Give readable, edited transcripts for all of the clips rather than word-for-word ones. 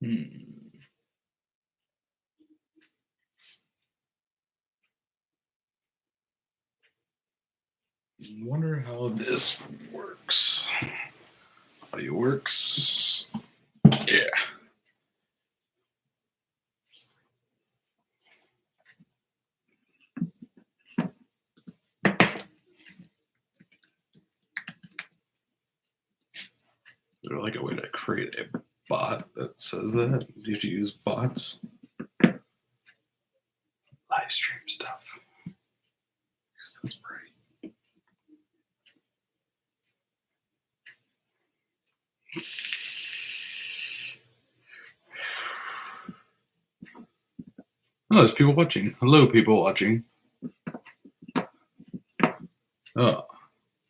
Hmm. Wonder how this works. Audio works. Yeah. Is there like a way to create a bot that says that? Do you have to use bots? Live stream stuff. That's bright. Oh, there's people watching. Hello, people watching. Oh,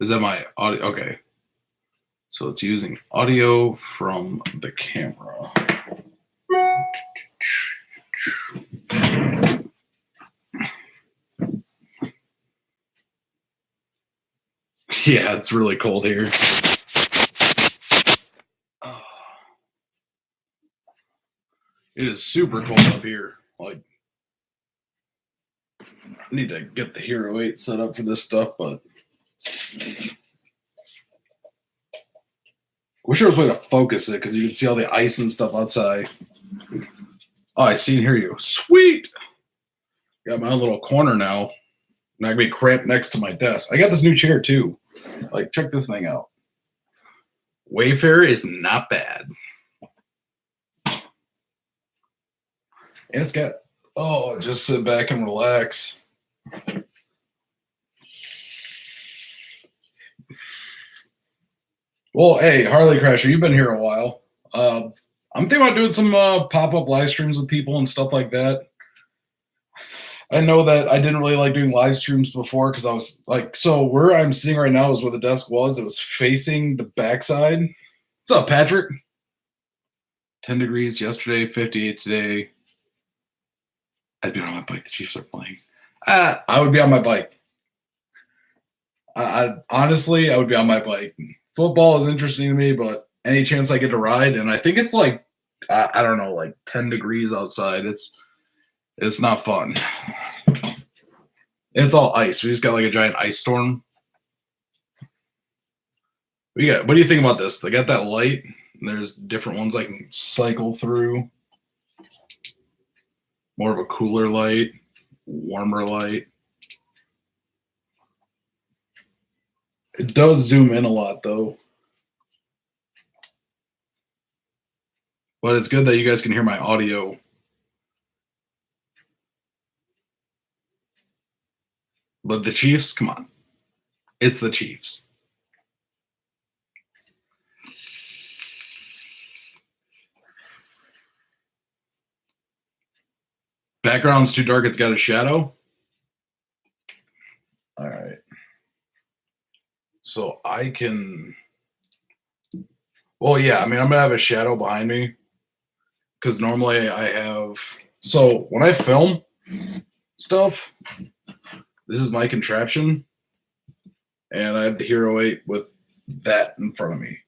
is that my audio? Okay. So it's using audio from the camera. Yeah, it's really cold here. It is super cold up here. Like, I need to get the Hero 8 set up for this stuff, but wish there was a way to focus it because you can see all the ice and stuff outside. Oh, I see and hear you. Sweet. Got my own little corner now. And I can be cramped next to my desk. I got this new chair too. Like, check this thing out. Wayfair is not bad. And it's got, just sit back and relax. Well, hey, Harley Crasher, you've been here a while. I'm thinking about doing some pop-up live streams with people and stuff like that. I know that I didn't really like doing live streams before because I was like, so where I'm sitting right now is where the desk was. It was facing the backside. What's up, Patrick? 10 degrees yesterday, 58 today. I'd be on my bike. The Chiefs are playing. I would be on my bike. Honestly, I would be on my bike. Football is interesting to me, but any chance I get to ride, and I think it's like, I don't know, like 10 degrees outside. It's not fun. It's all ice. We just got like a giant ice storm. What do you think about this? They got that light. And there's different ones I can cycle through. More of a cooler light, warmer light. It does zoom in a lot though. But it's good that you guys can hear my audio. But the Chiefs, come on. It's the Chiefs. Background's too dark, it's got a shadow. All right. So I can, well, yeah, I mean, I'm gonna have a shadow behind me because normally I have, so when I film stuff, this is my contraption and I have the Hero 8 with that in front of me,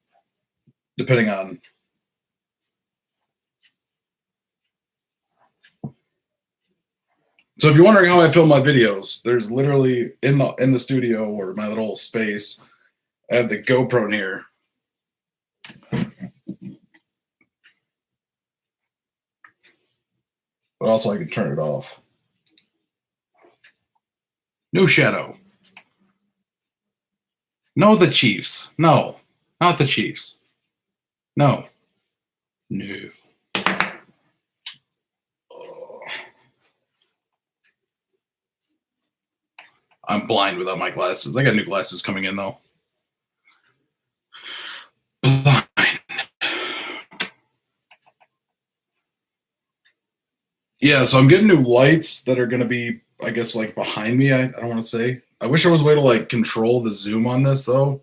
depending on. So if you're wondering how I film my videos, there's literally in the studio or my little space, I have the GoPro in here. But also I can turn it off. No shadow. No, the Chiefs. No, not the Chiefs. No. No. I'm blind without my glasses. I got new glasses coming in though. Blind. Yeah, so I'm getting new lights that are going to be, I guess, like behind me. I don't want to say. I wish there was a way to like control the zoom on this though,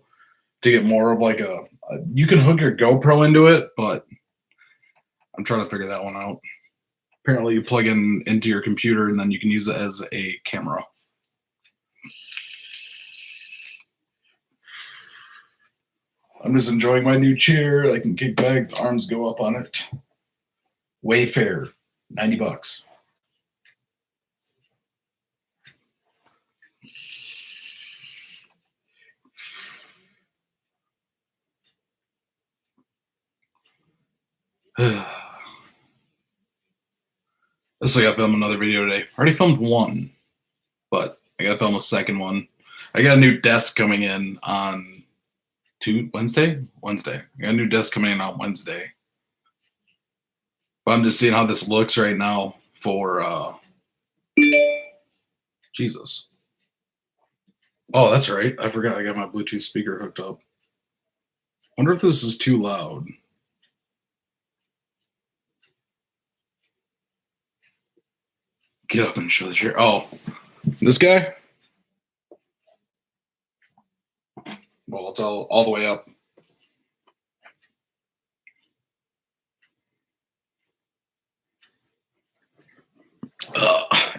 to get more of like a you can hook your GoPro into it, but I'm trying to figure that one out. Apparently, you plug in into your computer and then you can use it as a camera. I'm just enjoying my new chair. I can kick back, the arms go up on it. Wayfair, $90. This I got to film another video today. I already filmed one, but I got to film a second one. I got a new desk coming in on Wednesday. I got a new desk coming in on Wednesday. But I'm just seeing how this looks right now for Jesus. Oh, that's right. I forgot I got my Bluetooth speaker hooked up. Wonder if this is too loud. Get up and show the chair. Oh, this guy? Well, it's all the way up.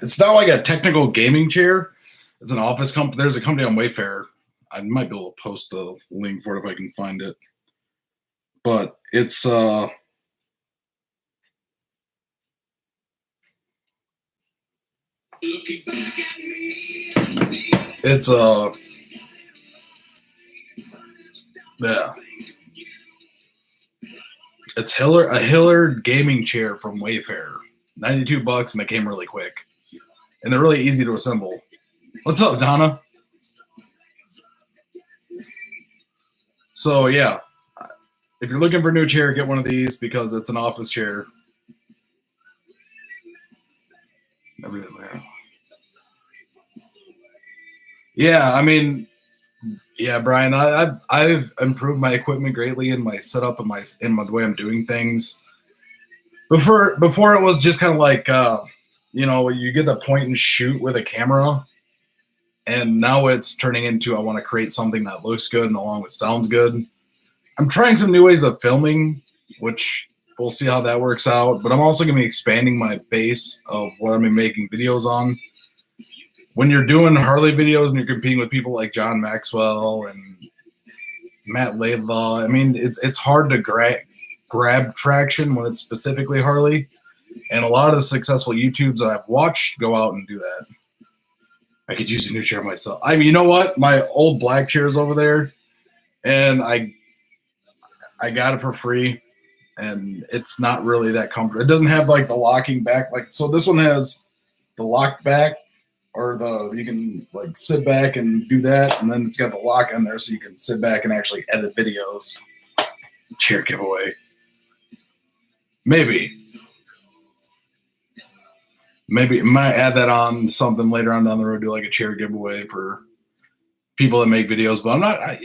It's not like a technical gaming chair. It's an office company. There's a company on Wayfair. I might be able to post the link for it if I can find it. But it's yeah. It's a Hillard gaming chair from Wayfair. $92, and they came really quick. And they're really easy to assemble. What's up, Donna? So yeah, if you're looking for a new chair, get one of these because it's an office chair. Everything there. Yeah, I mean, yeah, Brian, I've improved my equipment greatly in my setup and the way I'm doing things. Before it was just kind of like you get the point and shoot with a camera, and now it's turning into I want to create something that looks good and along with sounds good. I'm trying some new ways of filming, which we'll see how that works out. But I'm also going to be expanding my base of what I'm making videos on. When you're doing Harley videos and you're competing with people like John Maxwell and Matt Laidlaw, I mean, it's hard to grab traction when it's specifically Harley. And a lot of the successful YouTubes that I've watched go out and do that. I could use a new chair myself. I mean, you know what? My old black chair is over there, and I got it for free, and it's not really that comfortable. It doesn't have like the locking back. So this one has the lock back, or you can like sit back and do that, and then it's got the lock on there so you can sit back and actually edit videos. Chair giveaway. Maybe might add that on something later on down the road, do like a chair giveaway for people that make videos, but I'm not.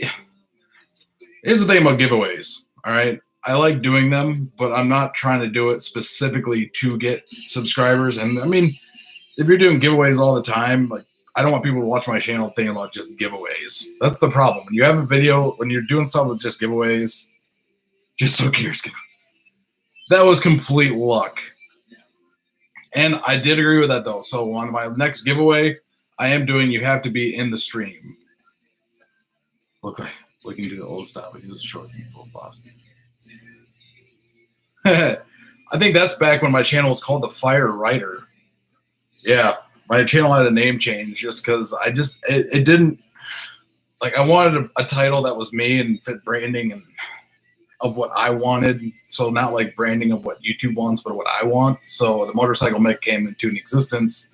Here's the thing about giveaways. All right. I like doing them, but I'm not trying to do it specifically to get subscribers. And I mean, if you're doing giveaways all the time, like I don't want people to watch my channel thinking about just giveaways. That's the problem. When you have a video, when you're doing stuff with just giveaways, just so curious. That was complete luck. And I did agree with that though. So on my next giveaway, I am doing you have to be in the stream. Look like we can do the old style. We use the shorts and full flops. I think that's back when my channel was called The Fire Writer. Yeah, my channel had a name change just because it didn't like I wanted a title that was me and fit branding and of what I wanted. So not like branding of what YouTube wants, but what I want. So the motorcycle mech came into an existence.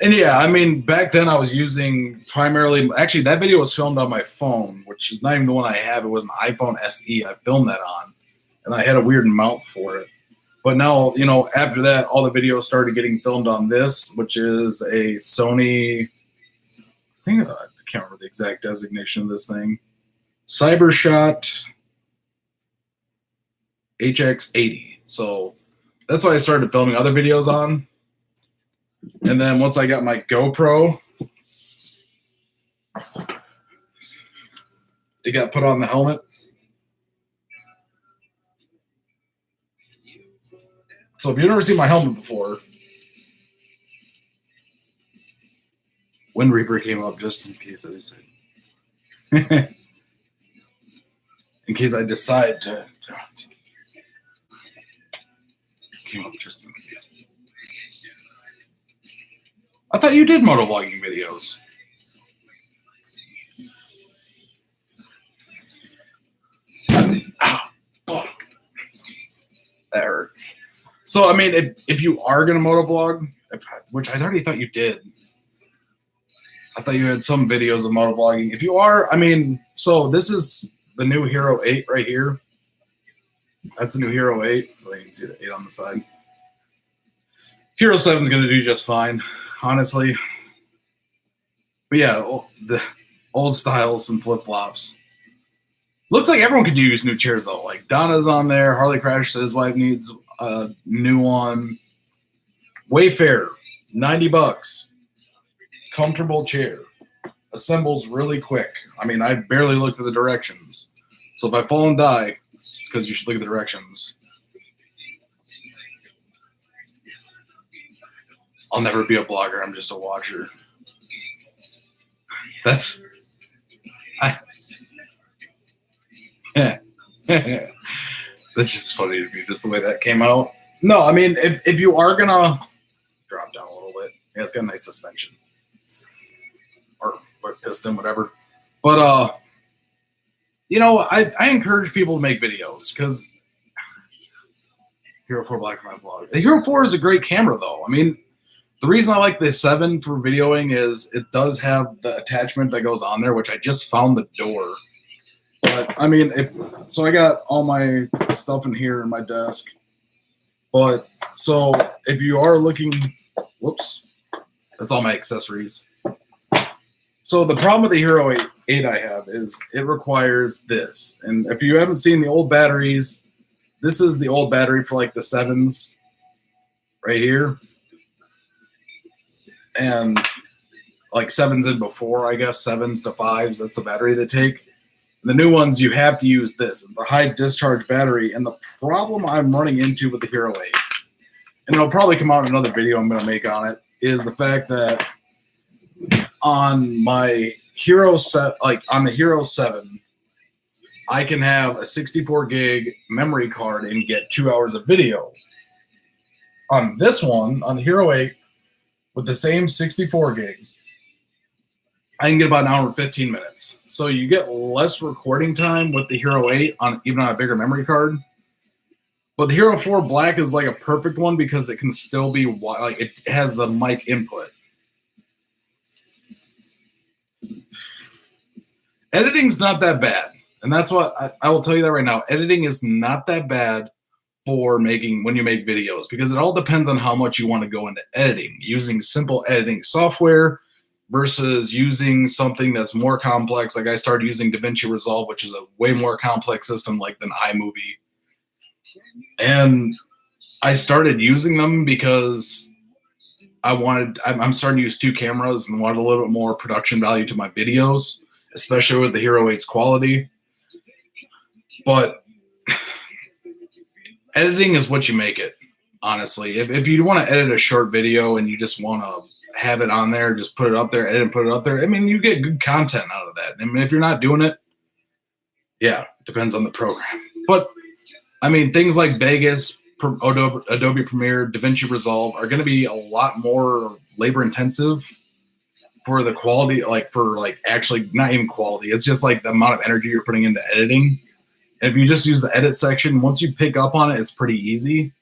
And yeah, I mean, back then I was using primarily, actually that video was filmed on my phone, which is not even the one I have. It was an iPhone SE I filmed that on, and I had a weird mount for it. But now, after that, all the videos started getting filmed on this, which is a Sony, I think, I can't remember the exact designation of this thing, CyberShot HX80. So that's why I started filming other videos on. And then once I got my GoPro, it got put on the helmet. So if you've never seen my helmet before, Wind Reaper came up just in case I decide. In case I decide to. came up just in case. I thought you did motovlogging videos. Ah, fuck. That hurt. So, I mean, if you are going to motovlog, which I already thought you did. I thought you had some videos of motovlogging. If you are, I mean, so this is the new Hero 8 right here. That's the new Hero 8. Well, you can see the 8 on the side. Hero 7 is going to do just fine, honestly. But yeah, the old styles and flip-flops. Looks like everyone could use new chairs, though. Like, Donna's on there. Harley Crash said his wife needs a new one. Wayfair, $90. Comfortable chair. Assembles really quick. I mean, I barely looked at the directions. So if I fall and die, it's because you should look at the directions. I'll never be a blogger. I'm just a watcher. That's... That's just funny to me, just the way that came out. No, I mean, if you are going to drop down a little bit. Yeah, it's got a nice suspension. Or piston, whatever. But, you know, I encourage people to make videos because Hero 4 Black on my vlog. The Hero 4 is a great camera, though. I mean, the reason I like the 7 for videoing is it does have the attachment that goes on there, which I just found the door. But, I mean, so I got all my stuff in here in my desk. But, so, if you are looking... Whoops. That's all my accessories. So the problem with the Hero 8 I have is it requires this. And if you haven't seen the old batteries, this is the old battery for like the 7s right here. And like 7s and before, I guess, 7s to 5s, that's the battery they take. The new ones, you have to use this. It's a high discharge battery. And the problem I'm running into with the Hero 8, and it'll probably come out in another video I'm going to make on it, is the fact that on my Hero set, like on the Hero 7, I can have a 64 gig memory card and get 2 hours of video. On this one, on the Hero 8, with the same 64 gig, I can get about an hour and 15 minutes. So you get less recording time with the Hero 8 on even on a bigger memory card. But the Hero 4 Black is like a perfect one because it can still be like it has the mic input. Editing's not that bad. And that's what I will tell you that right now. Editing is not that bad for making when you make videos because it all depends on how much you want to go into editing. Using simple editing software versus using something that's more complex. Like I started using DaVinci Resolve, which is a way more complex system like than iMovie. And I started using them because I'm starting to use 2 cameras and wanted a little bit more production value to my videos, especially with the Hero 8's quality. But editing is what you make it, honestly. If you want to edit a short video and you just want to have it on there, just put it up there, edit and put it up there, I mean, you get good content out of that. I mean, if you're not doing it, yeah, depends on the program. But, I mean, things like Vegas, Adobe Premiere, DaVinci Resolve are going to be a lot more labor intensive for the quality, like for like actually not even quality. It's just like the amount of energy you're putting into editing. And if you just use the edit section, once you pick up on it, it's pretty easy.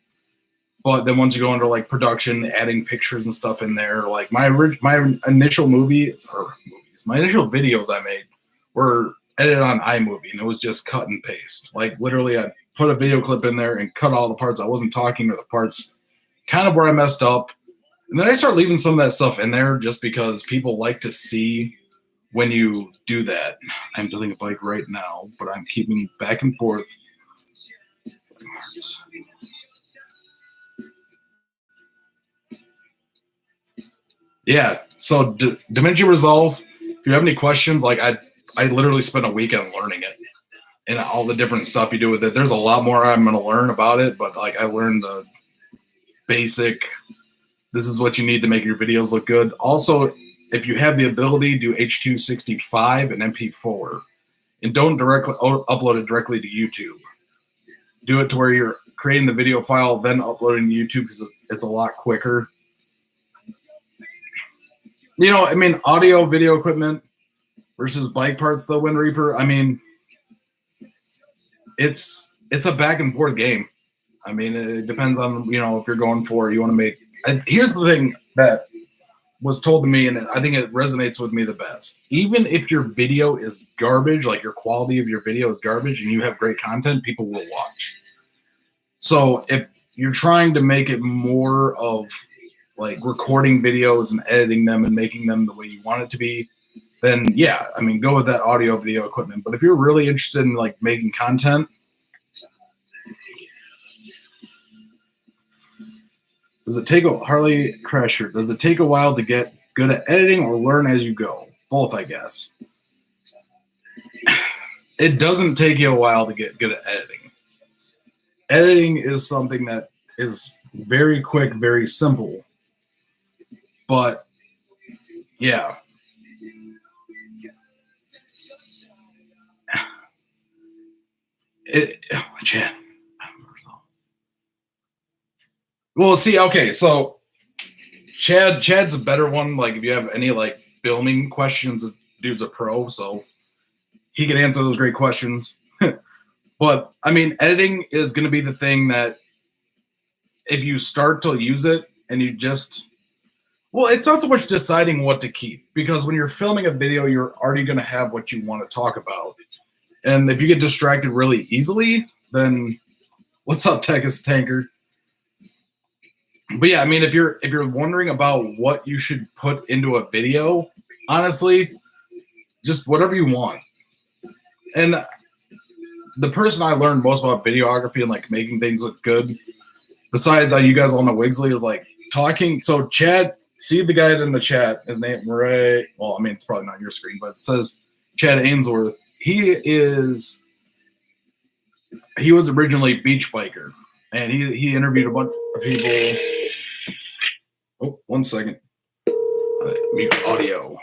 But then once you go into like production, adding pictures and stuff in there, like my initial my initial videos I made were edited on iMovie, and it was just cut and paste. Like literally, I put a video clip in there and cut all the parts I wasn't talking or the parts kind of where I messed up. And then I start leaving some of that stuff in there just because people like to see when you do that. I'm building a bike right now, but I'm keeping back and forth. Yeah, so DaVinci Resolve, if you have any questions, like I literally spent a weekend learning it and all the different stuff you do with it. There's a lot more I'm going to learn about it, but like I learned the basic, this is what you need to make your videos look good. Also, if you have the ability, do H.265 and MP4. And don't directly upload it directly to YouTube. Do it to where you're creating the video file, then uploading to YouTube because it's a lot quicker. You know, I mean, audio, video equipment versus bike parts, though, Wind Reaper. I mean, it's a back and forth game. I mean, it depends on, you know, if you're going for, you want to make. Here's the thing that was told to me, and I think it resonates with me the best. Even if your video is garbage, like your quality of your video is garbage, and you have great content, people will watch. So if you're trying to make it more of like recording videos and editing them and making them the way you want it to be, then yeah, I mean, go with that audio video equipment. But if you're really interested in like making content, does it take a Harley Crasher? Does it take a while to get good at editing or learn as you go? Both, I guess. It doesn't take you a while to get good at editing. Editing is something that is very quick, very simple. But yeah. Chad. Well, see, okay, so Chad's a better one. Like, if you have any like filming questions, this dude's a pro, so he can answer those great questions. But I mean, editing is going to be the thing that if you start to use it and you just, well, it's not so much deciding what to keep, because when you're filming a video, you're already going to have what you want to talk about. And if you get distracted really easily, then what's up, Techus Tanker? But yeah, I mean, if you're wondering about what you should put into a video, honestly, just whatever you want. And the person I learned most about videography and like making things look good, besides you guys all know Wigsley, is like talking. So Chad, see the guy in the chat, his name, right? Well, I mean, it's probably not your screen, but it says Chad Ainsworth. He was originally Beach Biker, and he interviewed a bunch of people. Oh, 1 second. Mute audio.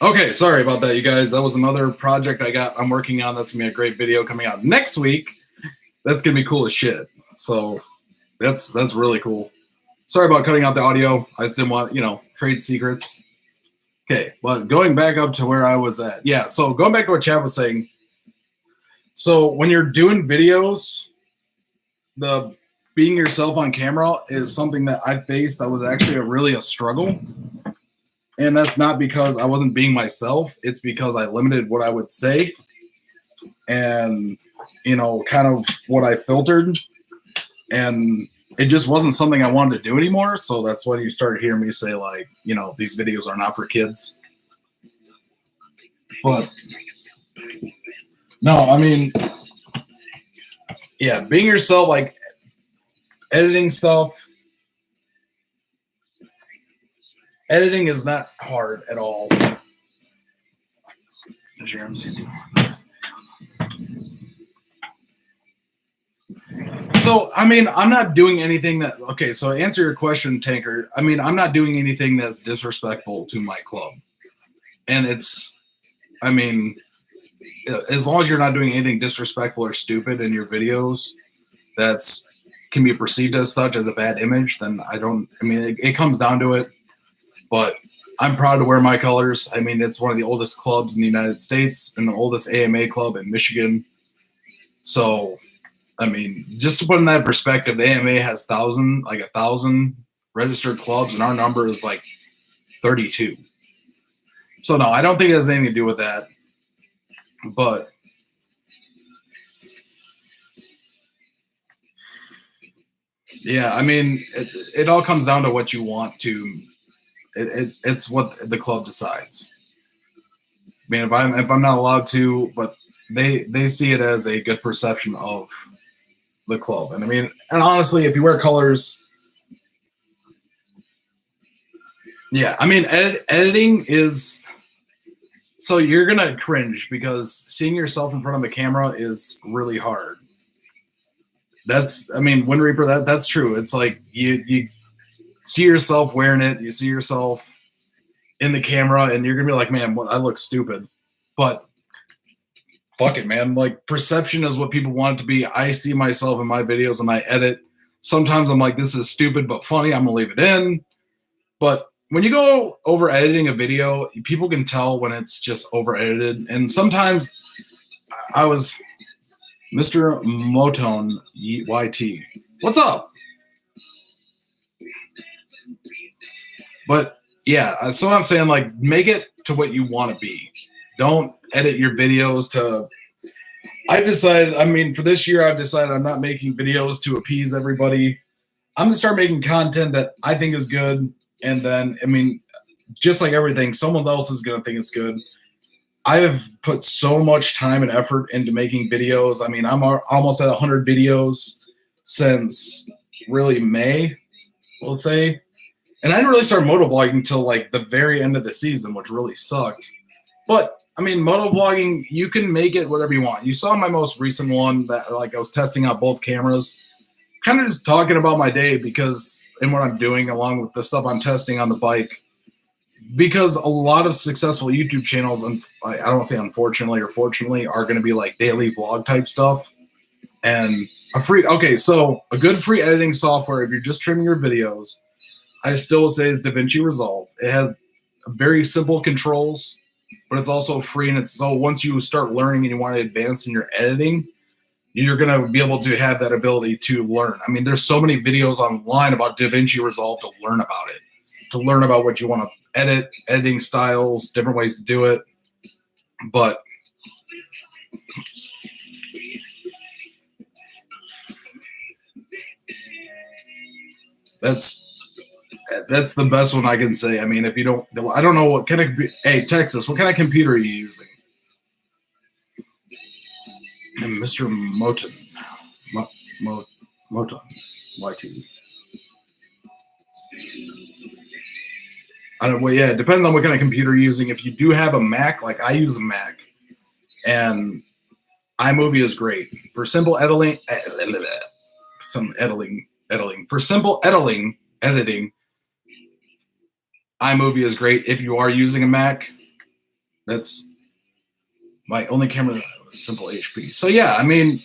Okay, sorry about that, you guys. That was another project I'm working on. That's gonna be a great video coming out next week. That's gonna be cool as shit. So that's really cool. Sorry about cutting out the audio. I just didn't want, trade secrets. Okay, but going back up to where I was at. Yeah, so going back to what Chad was saying. So when you're doing videos, the being yourself on camera is something that I faced that was actually really a struggle. And that's not because I wasn't being myself. It's because I limited what I would say and, kind of what I filtered. And it just wasn't something I wanted to do anymore. So that's when you started hearing me say, like, these videos are not for kids. But no, I mean, yeah, being yourself, like editing stuff. Editing is not hard at all. So, I mean, I'm not doing anything that, okay, so to answer your question, Tanker, I mean, I'm not doing anything that's disrespectful to my club. And it's, I mean, as long as you're not doing anything disrespectful or stupid in your videos, that's can be perceived as such as a bad image, then it comes down to it. But I'm proud to wear my colors. I mean, it's one of the oldest clubs in the United States and the oldest AMA club in Michigan. So, I mean, just to put in that perspective, the AMA has 1,000 registered clubs, and our number is like 32. So, no, I don't think it has anything to do with that. But yeah, I mean, it all comes down to what you want to. It's what the club decides. I mean, if I'm not allowed to, but they see it as a good perception of the club. And I mean, and honestly, if you wear colors, yeah, I mean, editing is so you're gonna cringe because seeing yourself in front of a camera is really hard. I mean, Wind Reaper, that's true. It's like you see yourself wearing it, you see yourself in the camera, and you're gonna be like, man, I look stupid. But fuck it, man. Like, perception is what people want it to be. I see myself in my videos when I edit. Sometimes I'm like, this is stupid but funny. I'm gonna leave it in. But when you go over editing a video, people can tell when it's just over edited. And sometimes I was Mr. Motone YT. What's up? But yeah, so I'm saying, like, make it to what you want to be. Don't edit your videos to. I decided, I mean, for this year, I've decided I'm not making videos to appease everybody. I'm gonna start making content that I think is good, and then, I mean, just like everything, someone else is gonna think it's good. I have put so much time and effort into making videos. I mean, I'm almost at 100 videos since really May, we'll say. And I didn't really start motovlogging until like the very end of the season, which really sucked. But I mean, motovlogging, you can make it whatever you want. You saw my most recent one that like I was testing out both cameras, kind of just talking about my day and what I'm doing along with the stuff I'm testing on the bike. Because a lot of successful YouTube channels, and I don't say unfortunately or fortunately, are going to be like daily vlog type stuff. And so a good free editing software, if you're just trimming your videos, I still say is DaVinci Resolve. It has very simple controls, but it's also free. And so once you start learning and you want to advance in your editing, you're going to be able to have that ability to learn. I mean, there's so many videos online about DaVinci Resolve to learn about it, to learn about what you want to edit, editing styles, different ways to do it. But that's the best one I can say. I mean, if you don't, I don't know what kind of, hey, Texas, what kind of computer are you using? And Mr. Moton, Moton, YT. Well, yeah, it depends on what kind of computer you're using. If you do have a Mac, like I use a Mac, and iMovie is great for simple editing. For simple editing, iMovie is great if you are using a Mac. That's my only camera, simple HP. So yeah, I mean,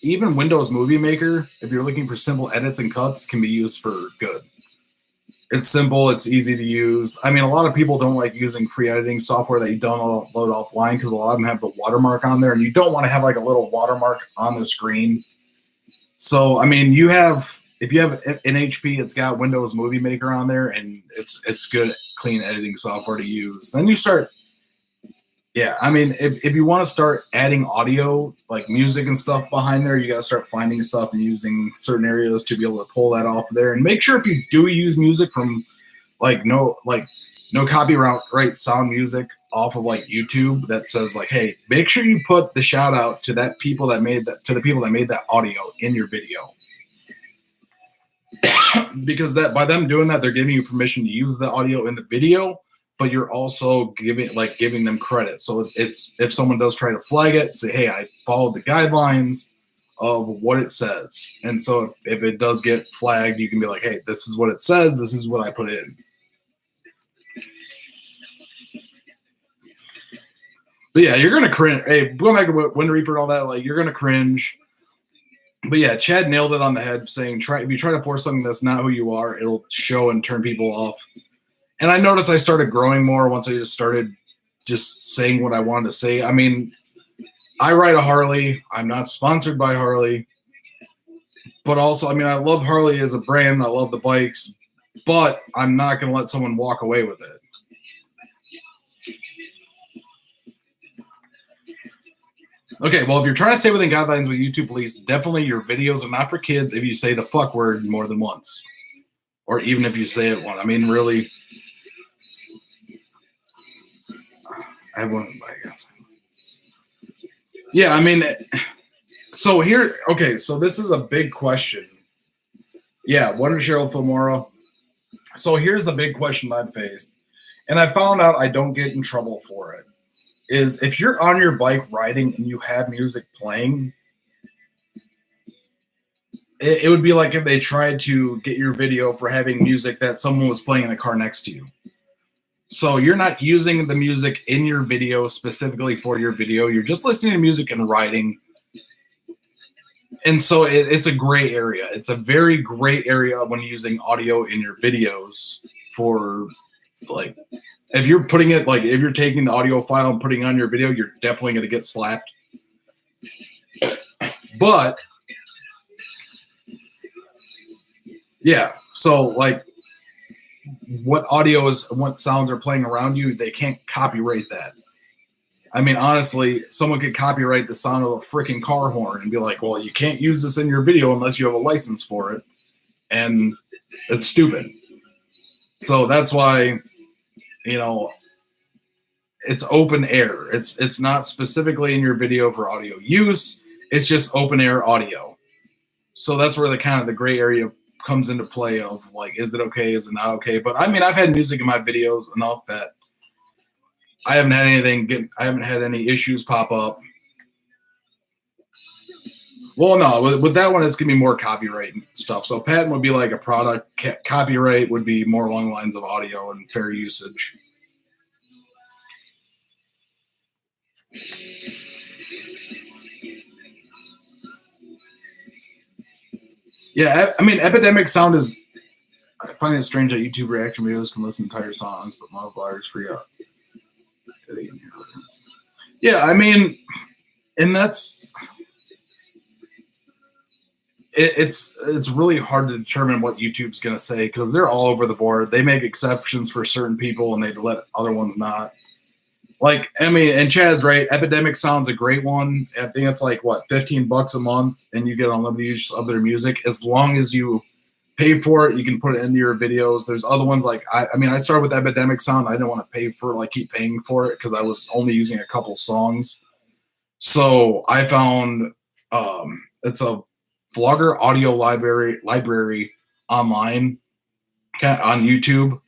even Windows Movie Maker, if you're looking for simple edits and cuts, can be used for good. It's simple. It's easy to use. I mean, a lot of people don't like using free editing software that you don't load offline because a lot of them have the watermark on there, and you don't want to have like a little watermark on the screen. So, I mean, if you have an HP, it's got Windows Movie Maker on there, and it's good, clean editing software to use. Then you start, yeah, I mean, if you want to start adding audio, like music and stuff behind there, you got to start finding stuff and using certain areas to be able to pull that off there. And make sure if you do use music from no copyright sound music off of like YouTube that says like, hey, make sure you put the shout out to the people that made that audio in your video. Because that by them doing that, they're giving you permission to use the audio in the video, but you're also giving them credit. So it's if someone does try to flag it, say, hey, I followed the guidelines of what it says. And so if it does get flagged, you can be like, hey, this is what it says. This is what I put in. But yeah, you're going to cringe. Hey, going back to Wind Reaper and all that, like, you're going to cringe. But yeah, Chad nailed it on the head, saying if you try to force something that's not who you are, it'll show and turn people off. And I noticed I started growing more once I just started just saying what I wanted to say. I mean, I ride a Harley. I'm not sponsored by Harley. But also, I mean, I love Harley as a brand. I love the bikes. But I'm not going to let someone walk away with it. Okay, well, if you're trying to stay within guidelines with YouTube Police, definitely your videos are not for kids if you say the fuck word more than once. Or even if you say it once. I mean, really. I have one, I guess. Yeah, I mean, so here, okay, so this is a big question. Yeah, Wonder Cheryl Filmora. So here's the big question I've faced. And I found out I don't get in trouble for it. Is if you're on your bike riding and you have music playing, it would be like if they tried to get your video for having music that someone was playing in the car next to you. So you're not using the music in your video specifically for your video. You're just listening to music and riding. And so it's a gray area. It's a very gray area when using audio in your videos for like, if you're putting it, like if you're taking the audio file and putting it on your video, you're definitely going to get slapped. But yeah, so like what sounds are playing around you, they can't copyright that. I mean, honestly, someone could copyright the sound of a freaking car horn and be like, well, you can't use this in your video unless you have a license for it. And it's stupid. So that's why, you know, it's open air. It's not specifically in your video for audio use. It's just open air audio. So that's where the gray area comes into play of like, is it okay? Is it not okay? But I mean, I've had music in my videos enough that I haven't had any issues pop up. Well, no, with that one, it's going to be more copyright stuff. So patent would be like a product. Copyright would be more along the lines of audio and fair usage. Yeah, I mean, Epidemic Sound is... I find it strange that YouTube reaction videos can listen to entire songs, but monobloggers free out. Yeah, I mean, and that's... It's really hard to determine what YouTube's going to say because they're all over the board. They make exceptions for certain people and they let other ones not. Like, I mean, and Chad's right. Epidemic Sound's a great one. I think it's like, what, $15 a month and you get unlimited use of their music. As long as you pay for it, you can put it into your videos. There's other ones like, I mean, I started with Epidemic Sound. I didn't want to pay for it, keep paying for it because I was only using a couple songs. So I found it's a Vlogger audio library online on YouTube.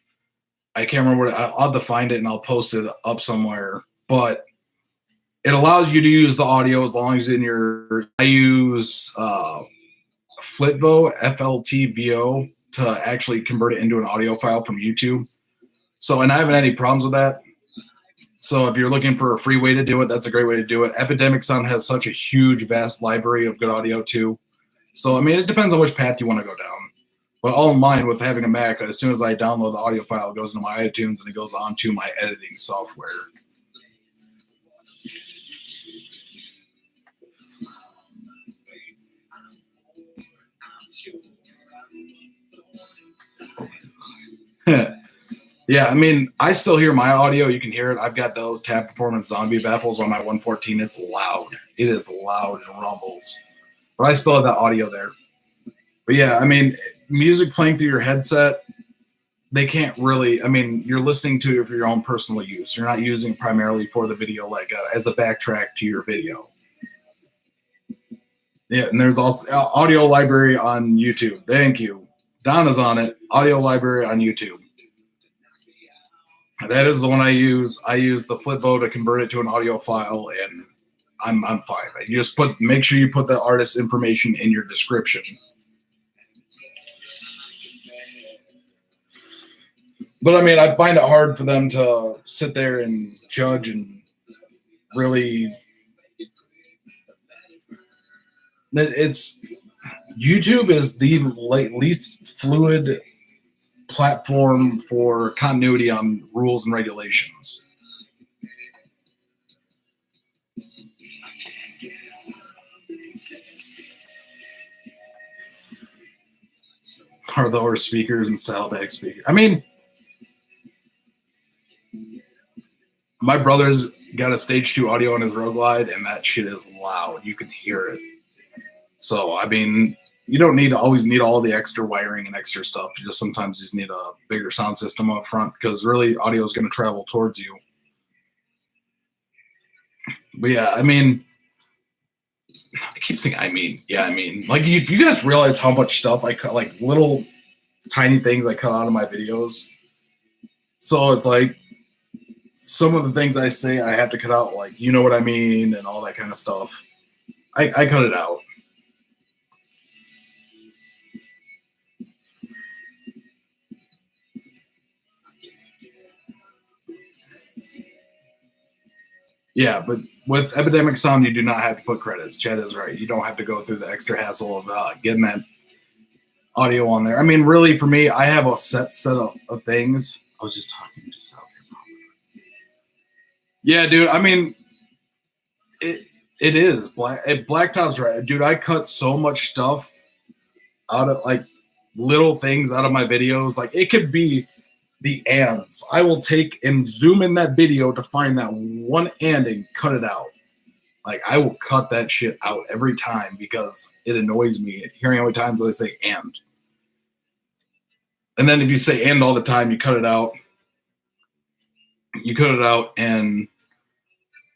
I can't remember I'll have to find it and I'll post it up somewhere. But it allows you to use the audio as long as I use Flitvo, FLTVO, to actually convert it into an audio file from YouTube. So, and I haven't had any problems with that. So if you're looking for a free way to do it, that's a great way to do it. Epidemic Sound has such a huge, vast library of good audio too. So I mean, it depends on which path you want to go down. But all in mind with having a Mac, as soon as I download the audio file, it goes into my iTunes and it goes onto my editing software. Yeah, I mean, I still hear my audio. You can hear it. I've got those Tab Performance Zombie baffles on my 114. It's loud. It is loud and rumbles. But I still have that audio there. But yeah, I mean, music playing through your headset, they can't really, I mean, you're listening to it for your own personal use. You're not using it primarily for the video, like as a backtrack to your video. Yeah, and there's also audio library on YouTube. Thank you. Donna's on it. Audio library on YouTube. That is the one I use. I use the Flipbo to convert it to an audio file, and I'm fine. You just make sure you put the artist's information in your description. But I mean, I find it hard for them to sit there and judge and really. It's YouTube is the least fluid platform for continuity on rules and regulations. Or lower speakers and saddlebag speakers. I mean, my brother's got a stage 2 audio on his Road Glide, and that shit is loud. You can hear it. So, I mean, you don't always need all the extra wiring and extra stuff. You just sometimes just need a bigger sound system up front, because really audio is going to travel towards you. But yeah, I mean, I keep saying I mean. Like, you guys realize how much stuff I cut, like little tiny things I cut out of my videos? So it's like some of the things I say I have to cut out, like, you know what I mean, and all that kind of stuff. I cut it out. Yeah, but with Epidemic Sound, you do not have to put credits. Chad is right. You don't have to go through the extra hassle of getting that audio on there. I mean, really, for me, I have a set of things. I was just talking to South. Yeah, dude. I mean, it is Blacktop's right, dude. I cut so much stuff out of, like, little things out of my videos. Like, it could be the ands. I will take and zoom in that video to find that one and cut it out. Like, I will cut that shit out every time because it annoys me hearing how many times they say and. And then if you say and all the time, you cut it out. You cut it out and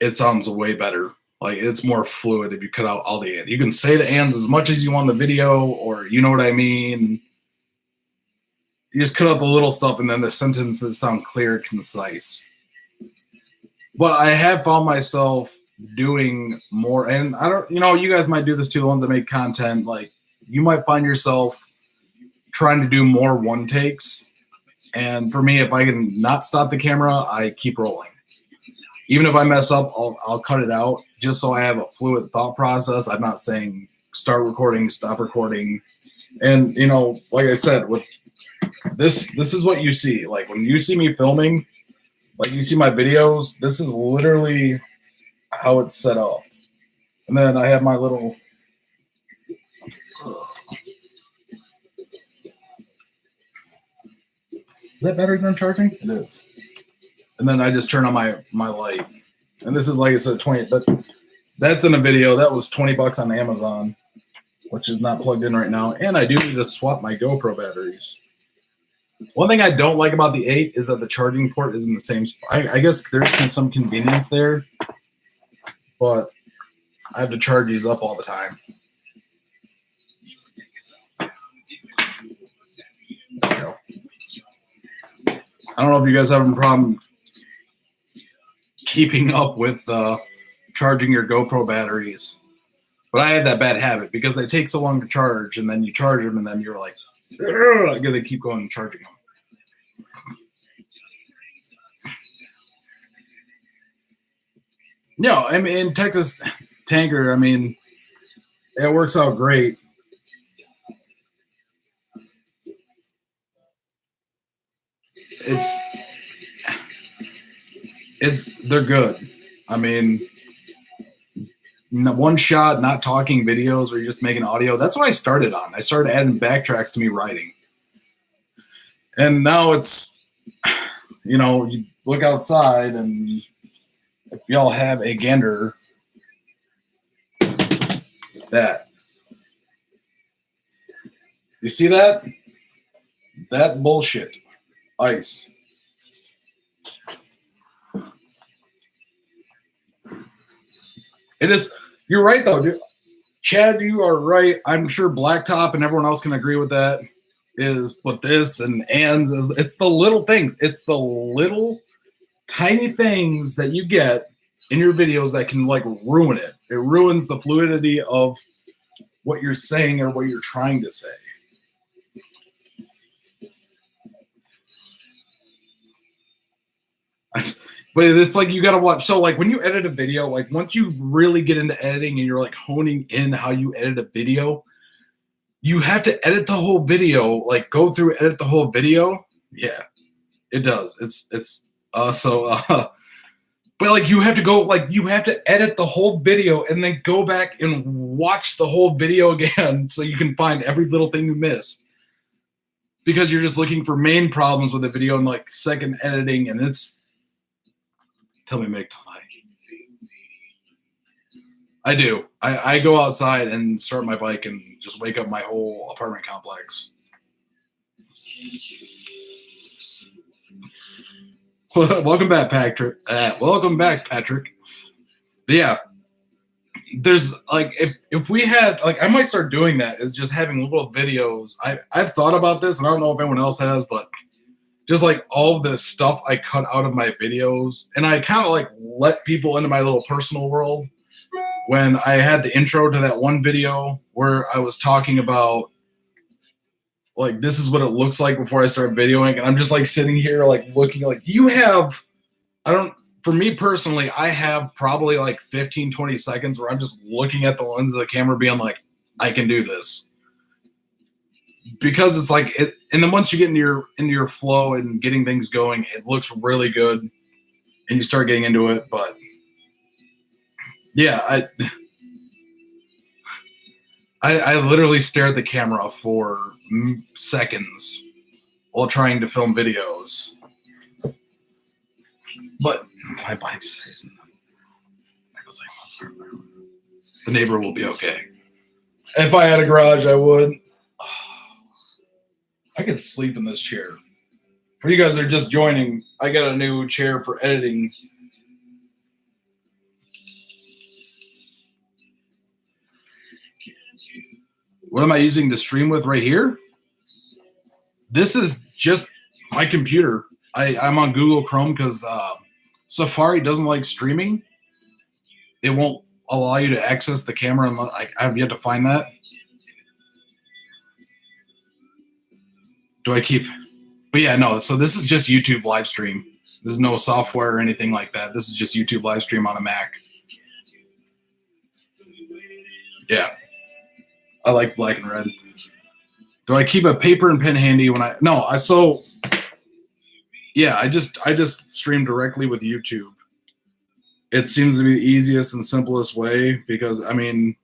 it sounds way better. Like, it's more fluid if you cut out all the ands. You can say the ands as much as you want in the video, or you know what I mean. You just cut out the little stuff, and then the sentences sound clear, concise. But I have found myself doing more, and I don't, you guys might do this too, the ones that make content. Like, you might find yourself trying to do more one takes. And for me, if I can not stop the camera, I keep rolling. Even if I mess up, I'll cut it out just so I have a fluid thought process. I'm not saying start recording, stop recording. And, like I said, with this is what you see. Like, when you see me filming, like, you see my videos, this is literally how it's set up. And then I have my little... Is that battery done charging? It is. And then I just turn on my light. And this is, like I said, 20, but that's in a video. That was $20 on Amazon, which is not plugged in right now. And I do need to swap my GoPro batteries. One thing I don't like about the 8 is that the charging port is in the same spot. I guess there's some convenience there, but I have to charge these up all the time. There we go. I don't know if you guys have a problem keeping up with charging your GoPro batteries, but I have that bad habit because they take so long to charge, and then you charge them, and then you're like, I gotta keep going and charging them. No, I mean, in Texas Tanker, I mean, it works out great. They're good. I mean, one shot, not talking videos, or you're just making audio. That's what I started on. I started adding backtracks to me writing, and now it's, you know, you look outside, and if y'all have a gander, that you see that bullshit, ice. It is. You're right, though, dude. Chad, you are right. I'm sure Blacktop and everyone else can agree with that. But this and ands is, it's the little things. It's the little tiny things that you get in your videos that can like ruin it. It ruins the fluidity of what you're saying or what you're trying to say. But it's like you got to watch. So like when you edit a video, like once you really get into editing and you're like honing in how you edit a video, you have to edit the whole video, like go through, edit the whole video. Yeah, it does. But like you have to go, like you have to edit the whole video and then go back and watch the whole video again so you can find every little thing you missed. Because you're just looking for main problems with the video and like second editing, and it's, tell me, make time. I do. I go outside and start my bike and just wake up my whole apartment complex. Welcome back, Patrick. Welcome back, Patrick. But yeah, there's like if we had like I might start doing that, is just having little videos. I've thought about this, and I don't know if anyone else has, but just like all the stuff I cut out of my videos, and I kind of like let people into my little personal world. When I had the intro to that one video where I was talking about like this is what it looks like before I start videoing, and I'm just like sitting here like looking like you have, for me personally, I have probably like 15-20 seconds where I'm just looking at the lens of the camera being like, I can do this. Because it's like it, and then once you get into your flow and getting things going, it looks really good and you start getting into it. But yeah, I literally stare at the camera for seconds while trying to film videos. But my bike stays in the neighbor will be okay. If I had a garage, I would. I could sleep in this chair. For you guys that are just joining, I got a new chair for editing. What am I using to stream with right here? This is just my computer. I'm on Google Chrome because Safari doesn't like streaming. It won't allow you to access the camera. I have yet to find that. Do I keep? But yeah, no. So this is just YouTube live stream. There's no software or anything like that. This is just YouTube live stream on a Mac. Yeah. I like black and red. Do I keep a paper and pen handy when I? No, yeah, I just stream directly with YouTube. It seems to be the easiest and simplest way because I mean,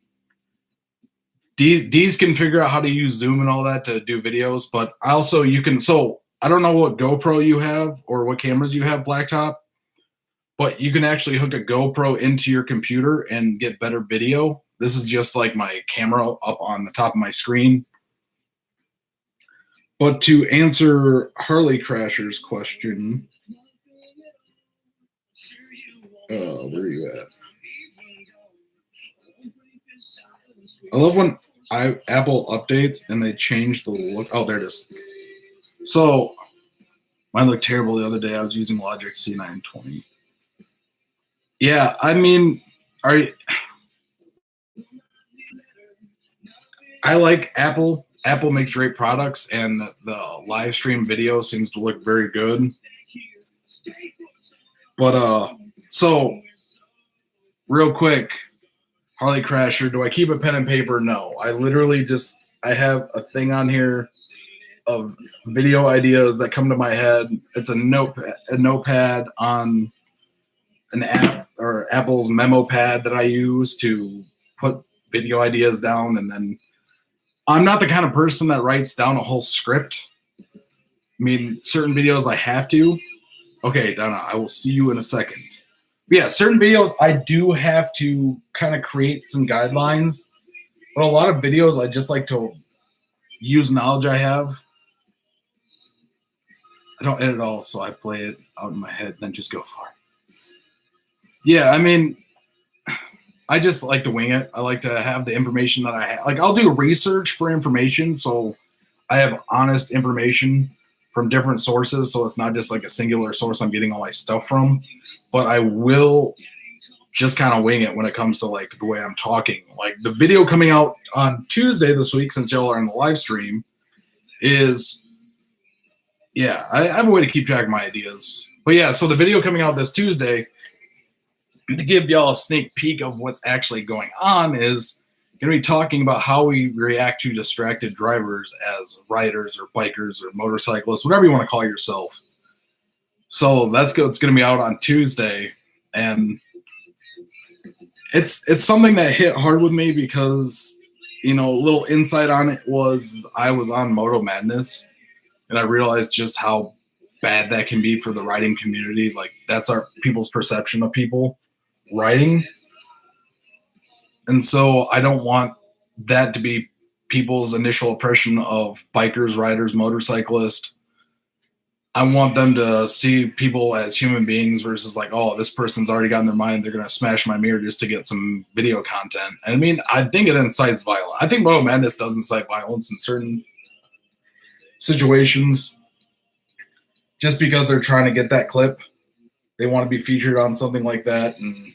D's can figure out how to use Zoom and all that to do videos, but also you can. So I don't know what GoPro you have or what cameras you have, Blacktop, but you can actually hook a GoPro into your computer and get better video. This is just like my camera up on the top of my screen. But to answer Harley Crasher's question, where are you at? I love when Apple updates and they change the look. Oh, there it is. So mine looked terrible the other day. I was using Logic C920. Yeah, I mean, I like Apple. Apple makes great products, and the live stream video seems to look very good. But so real quick, Harley Crasher, do I keep a pen and paper? No. I literally just I have a thing on here of video ideas that come to my head. It's a notepad on an app or Apple's memo pad that I use to put video ideas down. And then I'm not the kind of person that writes down a whole script. I mean, certain videos I have to. Okay, Donna, I will see you in a second. But yeah, certain videos I do have to kind of create some guidelines. But a lot of videos I just like to use knowledge I have. I don't edit all, so I play it out in my head, then just go for it. Yeah, I mean, I just like to wing it. I like to have the information that I have. Like, I'll do research for information, so I have honest information from different sources, so it's not just like a singular source I'm getting all my stuff from. But I will just kind of wing it when it comes to like the way I'm talking. Like the video coming out on Tuesday this week, since y'all are in the live stream, is I have a way to keep track of my ideas. But yeah, so the video coming out this Tuesday, to give y'all a sneak peek of what's actually going on, is going to be talking about how we react to distracted drivers as riders or bikers or motorcyclists, whatever you want to call yourself. So it's going to be out on Tuesday, and it's something that hit hard with me because, a little insight on it was I was on Moto Madness, and I realized just how bad that can be for the riding community. Like, that's our people's perception of people riding. And so I don't want that to be people's initial impression of bikers, riders, motorcyclists. I want them to see people as human beings versus like, oh, this person's already got in their mind they're going to smash my mirror just to get some video content. And I mean, I think it incites violence. I think Moto Madness does incite violence in certain situations just because they're trying to get that clip. They want to be featured on something like that. And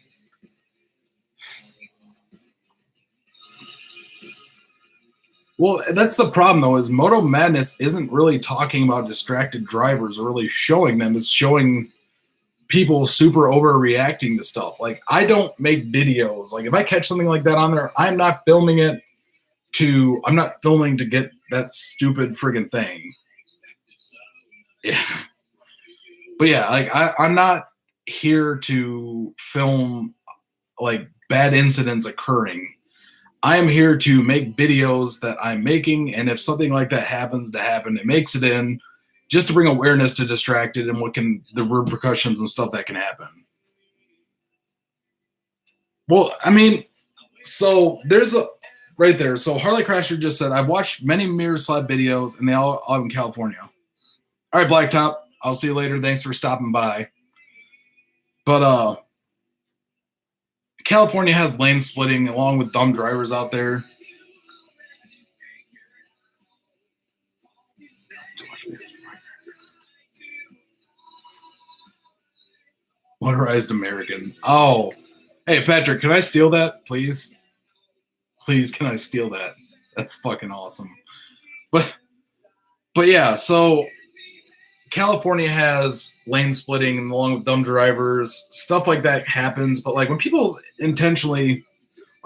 well, that's the problem, though, is Moto Madness isn't really talking about distracted drivers or really showing them. It's showing people super overreacting to stuff. Like, I don't make videos. Like, if I catch something like that on there, I'm not filming to get that stupid friggin' thing. Yeah. But yeah, like, I'm not here to film, like, bad incidents occurring. I am here to make videos that I'm making, and if something like that happens to happen, it makes it in just to bring awareness to distracted and the repercussions and stuff that can happen. Well, I mean, so there's right there. So Harley Crasher just said, I've watched many mirror slap videos, and they all out in California. All right, Blacktop, I'll see you later. Thanks for stopping by. But California has lane splitting along with dumb drivers out there. Motorized American. Oh, hey, Patrick, can I steal that, please? Please, can I steal that? That's fucking awesome. But yeah, so California has lane splitting along with dumb drivers. Stuff like that happens. But like when people intentionally,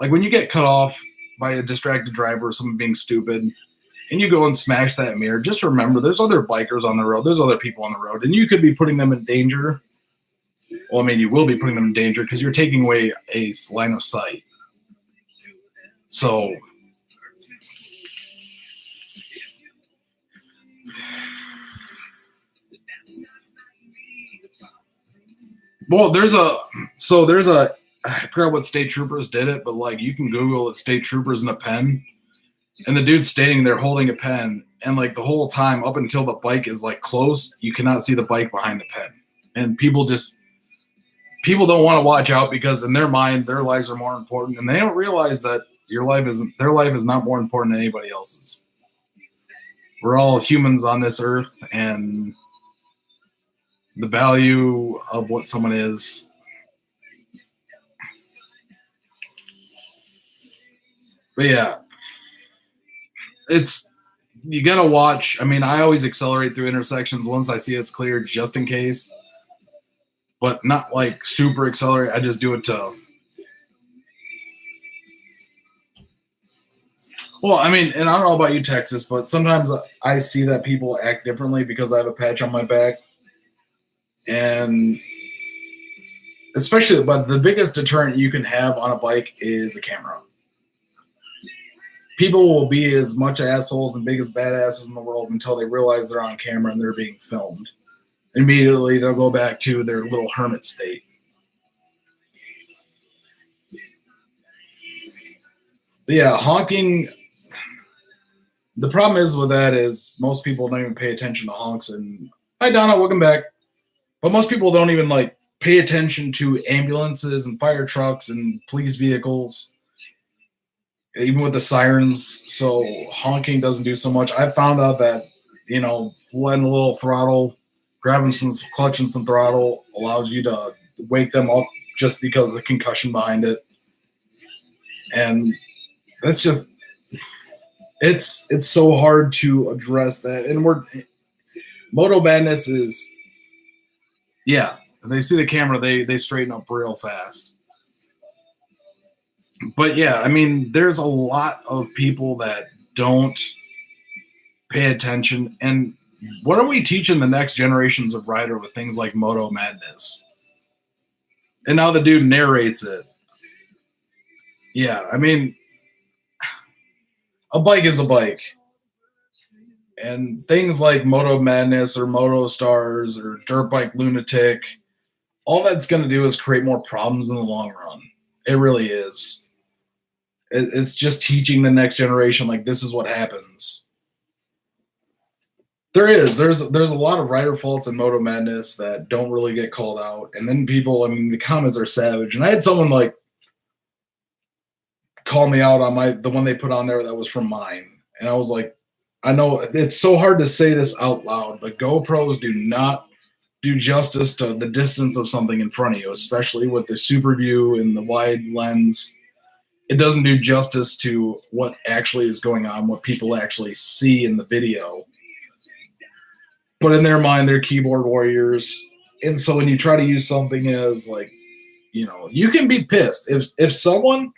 like when you get cut off by a distracted driver or someone being stupid and you go and smash that mirror, just remember there's other bikers on the road. There's other people on the road, and you could be putting them in danger. Well, I mean, you will be putting them in danger because you're taking away a line of sight. So well, there's a I forgot what state troopers did it, but like you can Google it, state troopers in a pen, and the dude's standing there holding a pen, and like the whole time up until the bike is like close, you cannot see the bike behind the pen, and people don't want to watch out because in their mind their lives are more important, and they don't realize that their life is not more important than anybody else's. We're all humans on this earth, and the value of what someone is. But yeah, you gotta watch. I mean, I always accelerate through intersections once I see it's clear, just in case, but not like super accelerate. I just do it to Well, I mean, and I don't know about you, Texas, but sometimes I see that people act differently because I have a patch on my back, and especially, but the biggest deterrent you can have on a bike is a camera. People will be as much assholes and biggest badasses in the world until they realize they're on camera and they're being filmed. Immediately, they'll go back to their little hermit state. But yeah, honking. The problem is with that is most people don't even pay attention to honks. And hi, Donna, welcome back. But most people don't even like pay attention to ambulances and fire trucks and police vehicles, even with the sirens. So honking doesn't do so much. I found out that, letting a little throttle, grabbing some clutch and some throttle allows you to wake them up just because of the concussion behind it. And that's just, it's so hard to address that. And Moto Madness is, yeah, they see the camera, they straighten up real fast. But yeah, I mean, there's a lot of people that don't pay attention. And what are we teaching the next generations of rider with things like Moto Madness? And now the dude narrates it. Yeah, I mean, a bike is a bike. And things like Moto Madness or Moto Stars or Dirt Bike Lunatic, all that's going to do is create more problems in the long run. It really is. It's just teaching the next generation, like, this is what happens. There's a lot of rider faults in Moto Madness that don't really get called out. And then people, I mean, the comments are savage. And I had someone like call me out on the one they put on there that was from mine. And I was like, I know it's so hard to say this out loud, but GoPros do not do justice to the distance of something in front of you, especially with the super view and the wide lens. It doesn't do justice to what actually is going on, what people actually see in the video. But in their mind, they're keyboard warriors. And so when you try to use something as like, you can be pissed. If someone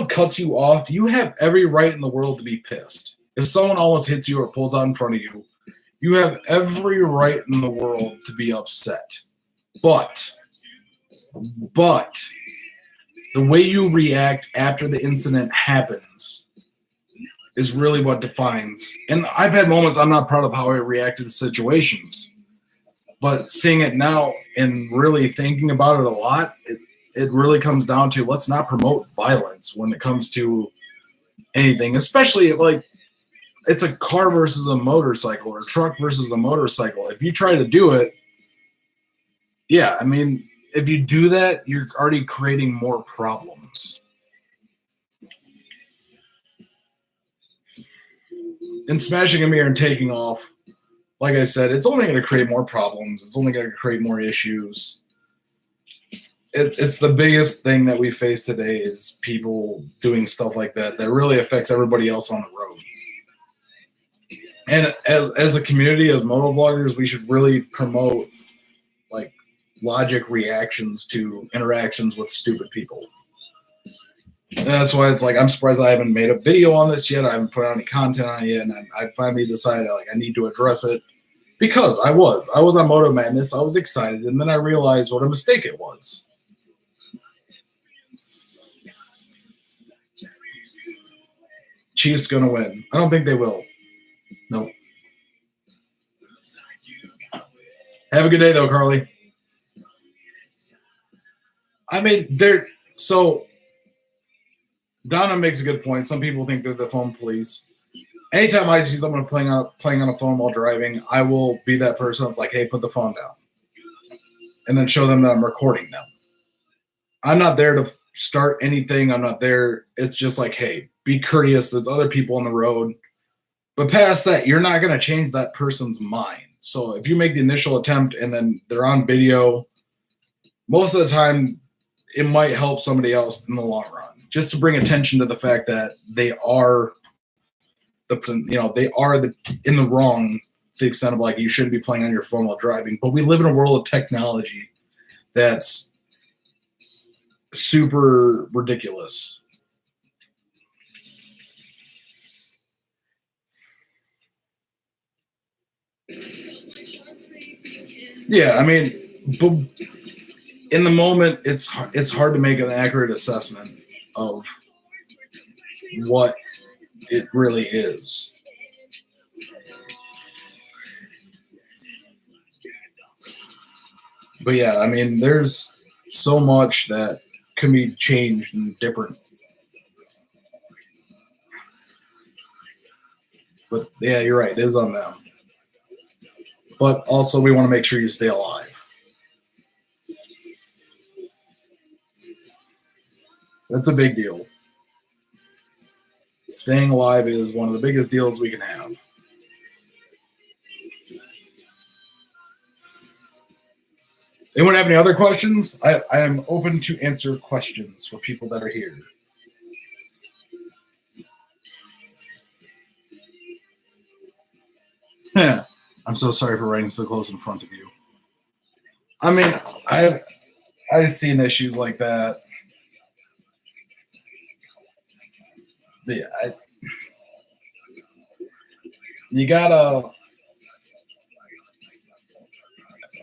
cuts you off, you have every right in the world to be pissed. If someone almost hits you or pulls out in front of you, you have every right in the world to be upset. But the way you react after the incident happens is really what defines. And I've had moments I'm not proud of how I reacted to situations. But seeing it now and really thinking about it a lot, it really comes down to, let's not promote violence when it comes to anything, especially like it's a car versus a motorcycle or a truck versus a motorcycle. If you try to do it, yeah, I mean, if you do that, you're already creating more problems. And smashing a mirror and taking off, like I said, it's only going to create more problems. It's only going to create more issues. It's the biggest thing that we face today is people doing stuff like that really affects everybody else on the road. And as a community, as moto vloggers, we should really promote like logic reactions to interactions with stupid people. And that's why it's like, I'm surprised I haven't made a video on this yet. I haven't put out any content on it yet. And I finally decided like I need to address it because I was on Moto Madness. I was excited. And then I realized what a mistake it was. Chiefs gonna win. I don't think they will. Nope. Have a good day though, Carly. I mean, so Donna makes a good point. Some people think they're the phone police. Anytime I see someone playing on a phone while driving, I will be that person that's like, hey, put the phone down. And then show them that I'm recording them. I'm not there to start anything. I'm not there. It's just like, hey, be courteous. There's other people on the road. But past that, you're not going to change that person's mind. So if you make the initial attempt and then they're on video, most of the time it might help somebody else in the long run. Just to bring attention to the fact that they are they are in the wrong to the extent of like you shouldn't be playing on your phone while driving. But we live in a world of technology that's super ridiculous. Yeah, I mean, but in the moment, it's hard to make an accurate assessment of what it really is. But yeah, I mean, there's so much that can be changed and different. But yeah, you're right. It is on them. But also, we want to make sure you stay alive. That's a big deal. Staying alive is one of the biggest deals we can have. Anyone have any other questions? I am open to answer questions for people that are here. Yeah. I'm so sorry for writing so close in front of you. I mean, I've seen issues like that. But yeah, you gotta.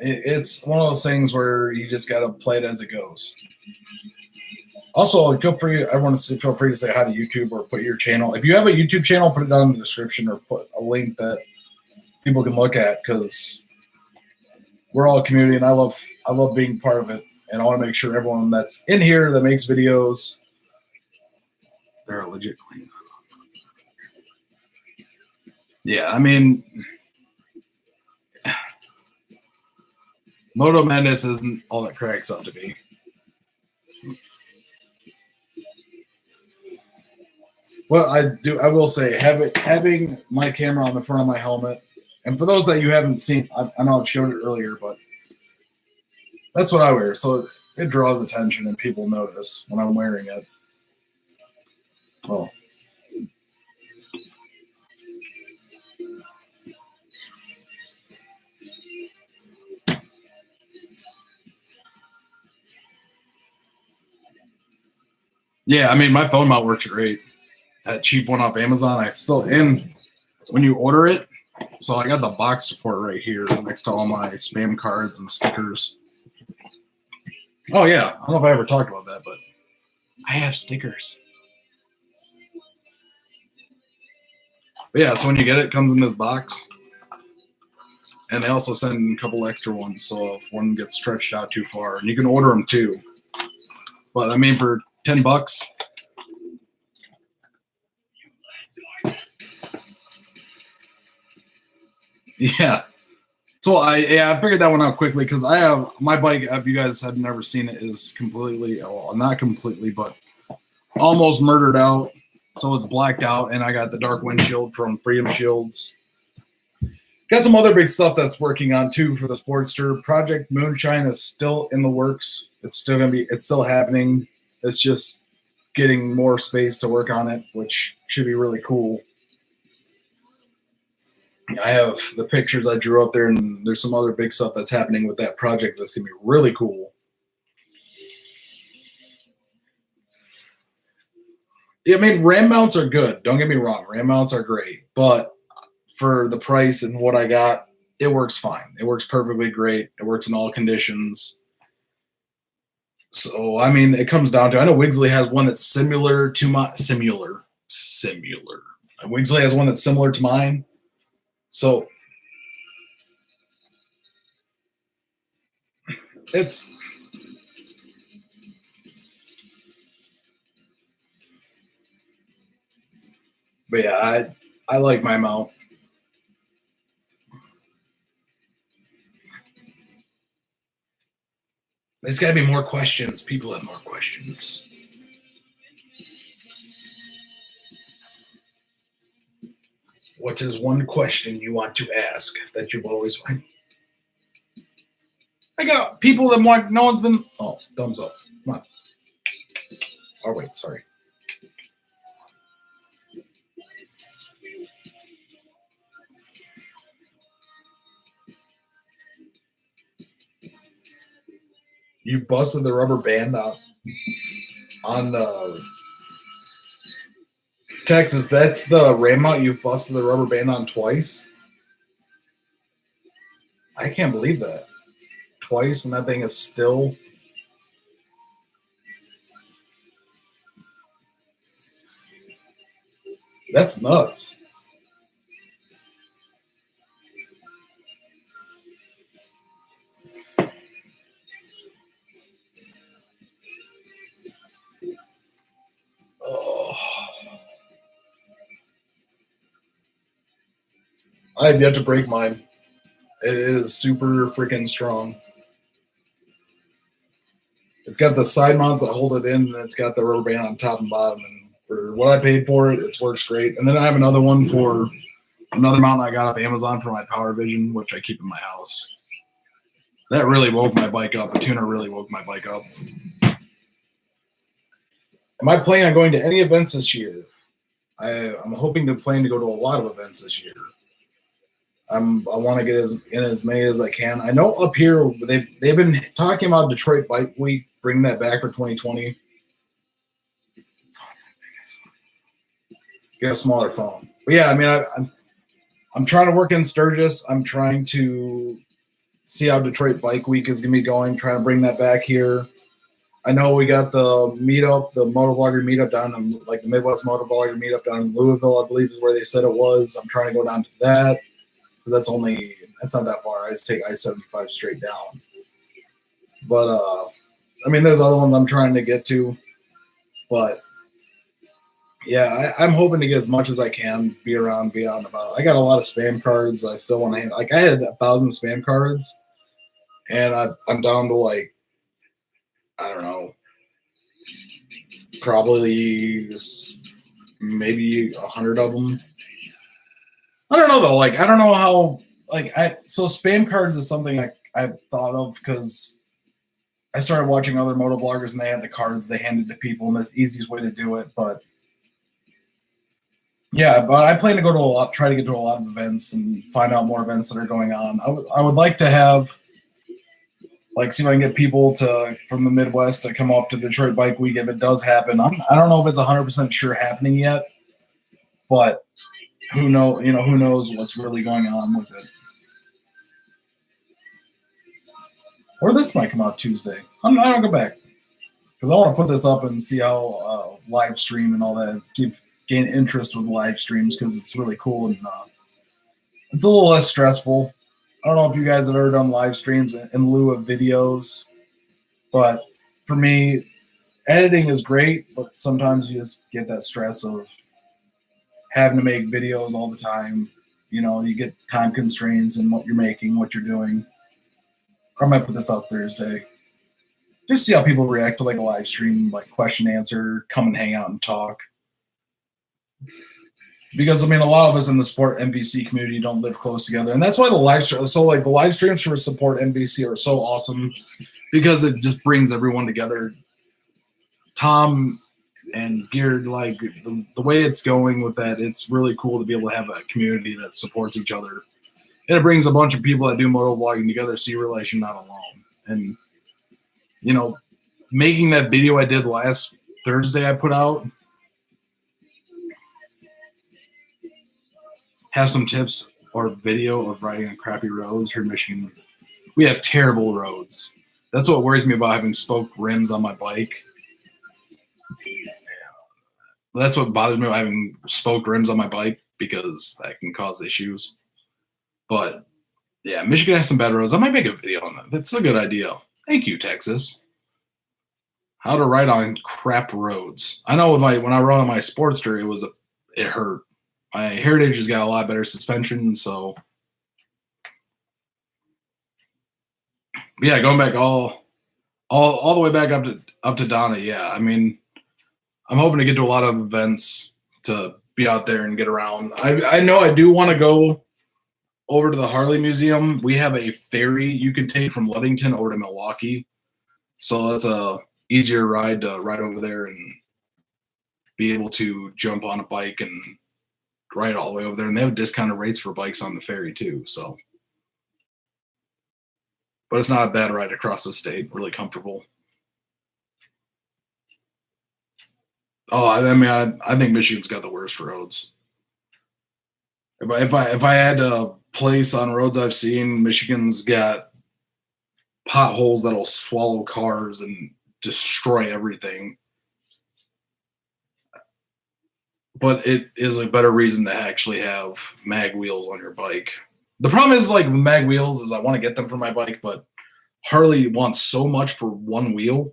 It's one of those things where you just gotta play it as it goes. Also, feel free. I want to feel free to say hi to YouTube or put your channel. If you have a YouTube channel, put it down in the description or put a link that people can look at because we're all a community and I love being part of it. And I want to make sure everyone that's in here that makes videos, they're legit clean. Yeah, I mean, Moto Madness isn't all that cracks up to be. Well, I will say, having my camera on the front of my helmet, and for those that you haven't seen, I know I've showed it earlier, but that's what I wear. So it draws attention and people notice when I'm wearing it. Oh. Yeah, I mean, my phone mount works great. That cheap one off Amazon, and when you order it, so I got the box for it right here next to all my spam cards and stickers. Oh yeah, I don't know if I ever talked about that, but I have stickers. But yeah, so when you get it, it comes in this box. And they also send a couple extra ones, so if one gets stretched out too far, and you can order them too. But I mean, for $10, yeah. So I figured that one out quickly because I have my bike. If you guys have never seen it, is completely, well, not completely, but almost murdered out. So it's blacked out, and I got the dark windshield from Freedom Shields. Got some other big stuff that's working on too for the Sportster. Project Moonshine is still in the works. It's still happening. It's just getting more space to work on it, which should be really cool. I have the pictures I drew up there, and there's some other big stuff that's happening with that project that's gonna be really cool. I mean, RAM mounts are good. Don't get me wrong. RAM mounts are great, but for the price and what I got, it works fine. It works perfectly great. It works in all conditions. So I mean, it comes down to, I know Wigsley has one that's similar to my similar. Wigsley has one that's similar to mine. So it's but yeah, I like my mount. There's got to be more questions. People have more questions. What is one question you want to ask that you've always wanted? I got people that want. No one's been. Oh, thumbs up. Come on. Oh wait, sorry. You busted the rubber band out on the Texas. That's the RAM mount you've busted the rubber band on twice. I can't believe that. Twice, and that thing is still. That's nuts. Oh. I have yet to break mine. It is super freaking strong. It's got the side mounts that hold it in, and it's got the rubber band on top and bottom. And for what I paid for it, it works great. And then I have another one for another mount I got off Amazon for my Power Vision, which I keep in my house. That really woke my bike up. The tuner really woke my bike up. Am I planning on going to any events this year? I'm hoping to plan to go to a lot of events this year. I want to get in as many as I can. I know up here they've been talking about Detroit Bike Week, bringing that back for 2020. Get a smaller phone. But yeah, I mean, I'm trying to work in Sturgis. I'm trying to see how Detroit Bike Week is going to be going. Trying to bring that back here. I know we got the meetup, the motovlogger meetup down in like the Midwest motovlogger meetup down in Louisville, I believe is where they said it was. I'm trying to go down to that. That's not that far. I just take I-75 straight down. But I mean, there's other ones I'm trying to get to. But yeah, I'm hoping to get as much as I can, be around, be out and about. I got a lot of spam cards. I still want to like I had 1,000 spam cards, and I'm down to like, I don't know, probably maybe 100 of them. I don't know though. Like I don't know how. So spam cards is something I've thought of because I started watching other motovloggers and they had the cards they handed to people, and that's the easiest way to do it. But yeah, but I plan to go to try to get to a lot of events and find out more events that are going on. I would like to have, like, see if I can get people from the Midwest to come up to Detroit Bike Week if it does happen. I don't know if it's 100% sure happening yet, but who knows what's really going on with it. Or this might come out Tuesday. I don't go back because I want to put this up and see how live stream and all that. Gain interest with live streams because it's really cool and it's a little less stressful. I don't know if you guys have ever done live streams in lieu of videos, but for me, editing is great, but sometimes you just get that stress of having to make videos all the time. You know, you get time constraints in what you're making, what you're doing. I might put this out Thursday. Just see how people react to like a live stream, like question answer, come and hang out and talk. Because I mean, a lot of us in the Support NBC community don't live close together, and that's why the live streams for Support NBC are so awesome because it just brings everyone together. Tom and Geared, like the way it's going with that, it's really cool to be able to have a community that supports each other, and it brings a bunch of people that do moto vlogging together, so you realize you're not alone. And you know, making that video I did last Thursday, I put out. Have some tips or video of riding on crappy roads here in Michigan. We have terrible roads. That's what worries me about having spoked rims on my bike. That's what bothers me about having spoked rims on my bike because that can cause issues. But yeah, Michigan has some bad roads. I might make a video on that. That's a good idea. Thank you, Texas. How to ride on crap roads. I know when I rode on my Sportster, it hurt. My Heritage has got a lot better suspension, so yeah, going back all the way back up to Donna. Yeah, I mean, I'm hoping to get to a lot of events to be out there and get around. I know I do want to go over to the Harley Museum. We have a ferry you can take from Ludington over to Milwaukee, so that's a easier ride to ride over there and be able to jump on a bike and ride all the way over there. And they have discounted rates for bikes on the ferry too. So, but it's not a bad ride across the state. Really comfortable. Oh, I mean, I think Michigan's got the worst roads. If I had to place on roads I've seen, Michigan's got potholes that'll swallow cars and destroy everything. But it is a better reason to actually have mag wheels on your bike. The problem is, like, with mag wheels is I want to get them for my bike, but Harley wants so much for one wheel.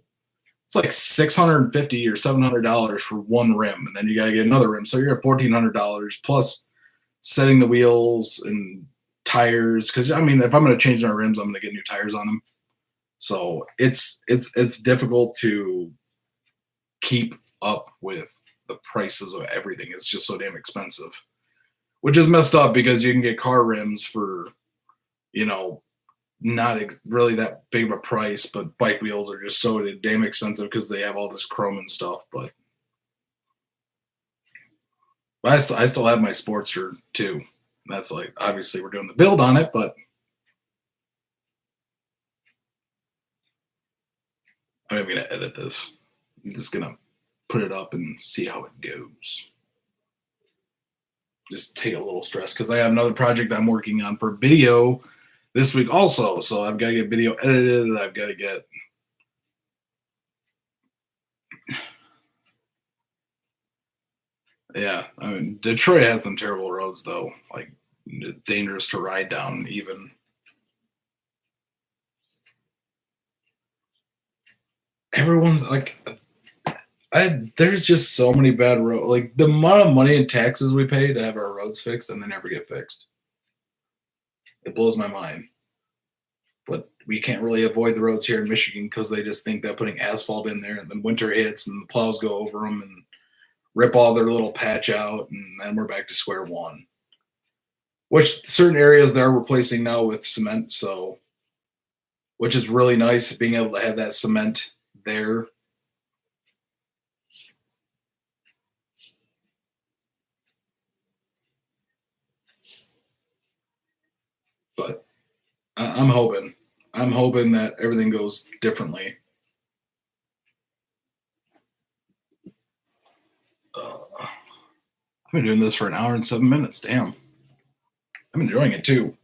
It's like $650 or $700 for one rim, and then you got to get another rim. So you're at $1,400 plus setting the wheels and tires. Because I mean, if I'm going to change my rims, I'm going to get new tires on them. So it's difficult to keep up with the prices of everything. It's just so damn expensive, which is messed up because you can get car rims for, not really that big of a price, but bike wheels are just so damn expensive because they have all this chrome and stuff. But I still have my Sportster too. That's like, obviously we're doing the build on it, but I'm not even gonna edit this. I'm just gonna put it up and see how it goes. Just take a little stress because I have another project I'm working on for video this week also. So I've got to get video edited and I've got to get yeah, I mean Detroit has some terrible roads though, like dangerous to ride down even. Everyone's like there's just so many bad roads. Like the amount of money and taxes we pay to have our roads fixed and they never get fixed. It blows my mind. But we can't really avoid the roads here in Michigan because they just think that putting asphalt in there and then winter hits and the plows go over them and rip all their little patch out, and then we're back to square one. Which certain areas they're replacing now with cement, so which is really nice being able to have that cement there. But I'm hoping that everything goes differently. I've been doing this for an hour and 7 minutes. Damn. I'm enjoying it too.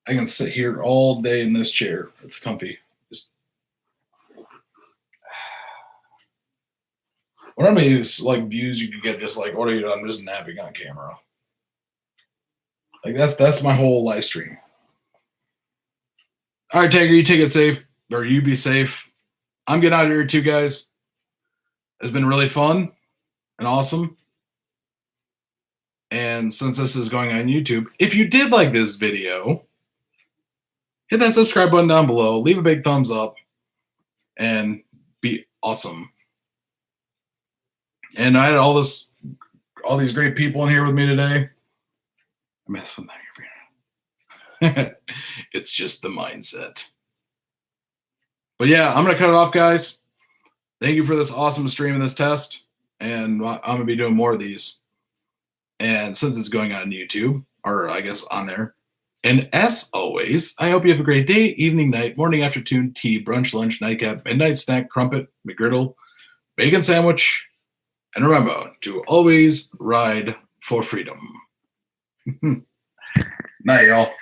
I can sit here all day in this chair. It's comfy. Just what are many like views you could get just like, what are you doing? I'm just napping on camera. Like that's my whole live stream. All right, Tiger, you take it safe, or you be safe. I'm getting out of here too, guys. It's been really fun and awesome. And since this is going on YouTube, if you did like this video, hit that subscribe button down below, leave a big thumbs up, and be awesome. And I had all these great people in here with me today. I mess with that. It's just the mindset. But yeah, I'm gonna cut it off, guys. Thank you for this awesome stream and this test. And I'm gonna be doing more of these. And since it's going on YouTube, or I guess on there. And as always, I hope you have a great day, evening, night, morning, afternoon, tea, brunch, lunch, nightcap, midnight snack, crumpet, McGriddle, bacon sandwich. And remember to always ride for freedom. Night, y'all.